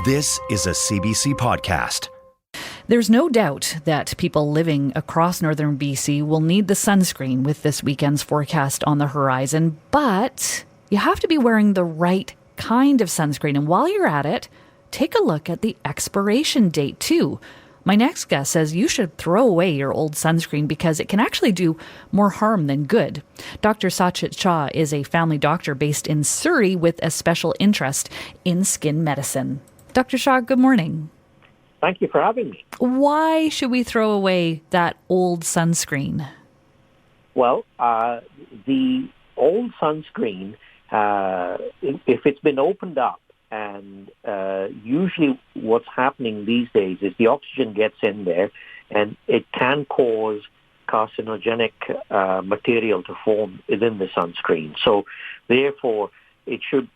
This is a CBC podcast. There's no doubt that people living across northern BC will need the sunscreen with this weekend's forecast on the horizon, but you have to be wearing the right kind of sunscreen. And while you're at it, take a look at the expiration date too. My next guest says you should throw away your old sunscreen because it can actually do more harm than good. Dr. Sachit Shah is a family doctor based in Surrey with a special interest in skin medicine. Dr. Shah, good morning. Thank you for having me. Why should we throw away that old sunscreen? Well, the old sunscreen, if it's been opened up, and usually what's happening these days is the oxygen gets in there and it can cause carcinogenic material to form within the sunscreen. So therefore, it should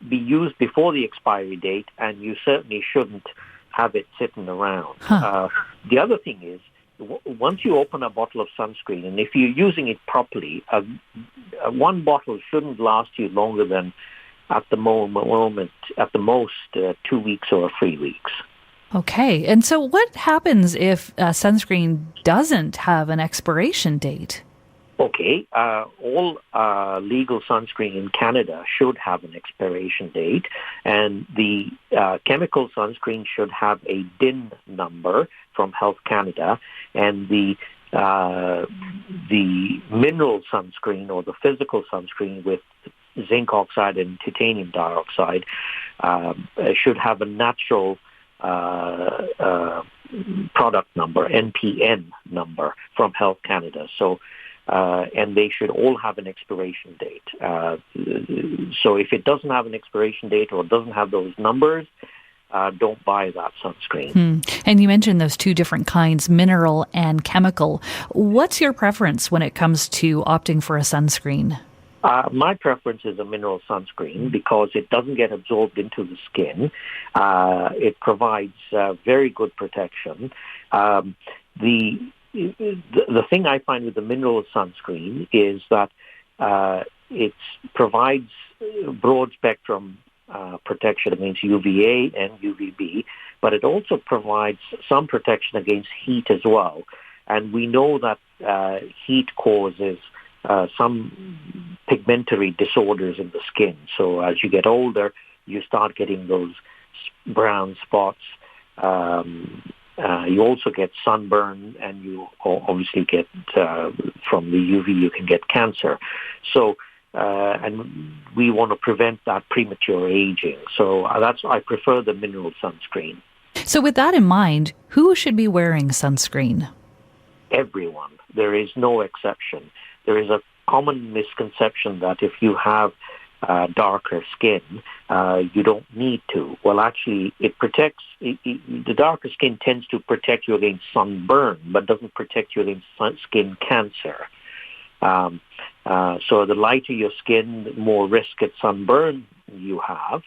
be used before the expiry date, and you certainly shouldn't have it sitting around. The other thing is, once you open a bottle of sunscreen, and if you're using it properly, one bottle shouldn't last you longer than at the moment, at the most, 2 weeks or 3 weeks. Okay. And so what happens if sunscreen doesn't have an expiration date? Okay. All legal sunscreen in Canada should have an expiration date, and the chemical sunscreen should have a DIN number from Health Canada, and the mineral sunscreen or the physical sunscreen with zinc oxide and titanium dioxide should have a natural product number, NPN number from Health Canada. So, and they should all have an expiration date. So if it doesn't have an expiration date or doesn't have those numbers, don't buy that sunscreen. And you mentioned those two different kinds, mineral and chemical. What's your preference when it comes to opting for a sunscreen? My preference is a mineral sunscreen because it doesn't get absorbed into the skin. It provides very good protection. The thing I find with the mineral sunscreen is that it provides broad spectrum protection against UVA and UVB, but it also provides some protection against heat as well. And we know that heat causes some pigmentary disorders in the skin. So as you get older, you start getting those brown spots. You also get sunburn, and you obviously get, from the UV, you can get cancer. So, and we want to prevent that premature aging. So I prefer the mineral sunscreen. So with that in mind, who should be wearing sunscreen? Everyone. There is no exception. There is a common misconception that if you have darker skin, you don't need to. Well, actually, it protects. The darker skin tends to protect you against sunburn, but doesn't protect you against skin cancer. So the lighter your skin, the more risk at sunburn you have.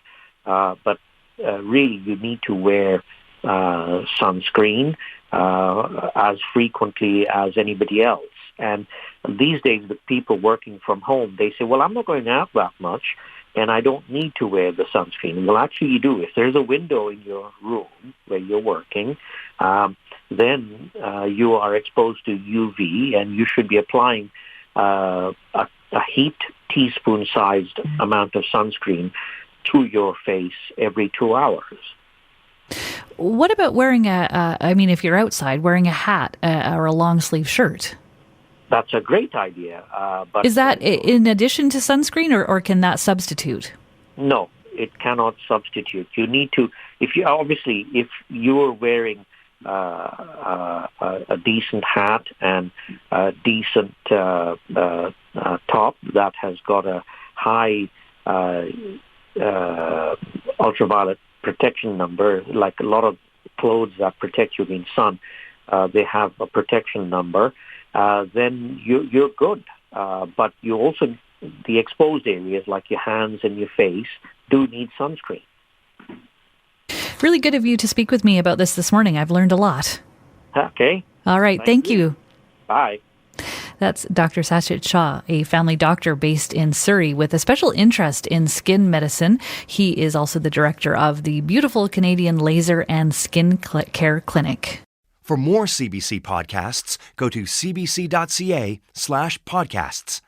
But really, you need to wear sunscreen as frequently as anybody else. And these days, with people working from home, they say, well, I'm not going out that much, and I don't need to wear the sunscreen. Well, actually, you do. If there's a window in your room where you're working, then you are exposed to UV, and you should be applying a heaped teaspoon-sized amount of sunscreen to your face every 2 hours. What about wearing if you're outside, wearing a hat or a long-sleeve shirt? That's a great idea. But is that in addition to sunscreen, or can that substitute? No, it cannot substitute. You need to, if you're wearing a decent hat and a decent top that has got a high ultraviolet protection number, like a lot of clothes that protect you against sun, they have a protection number. Then you're good. But you also, the exposed areas like your hands and your face do need sunscreen. Really good of you to speak with me about this morning. I've learned a lot. Okay. All right. Thank you. Bye. That's Dr. Sachit Shah, a family doctor based in Surrey with a special interest in skin medicine. He is also the director of the beautiful Canadian Laser and Skin Care Clinic. For more CBC podcasts, go to cbc.ca/podcasts.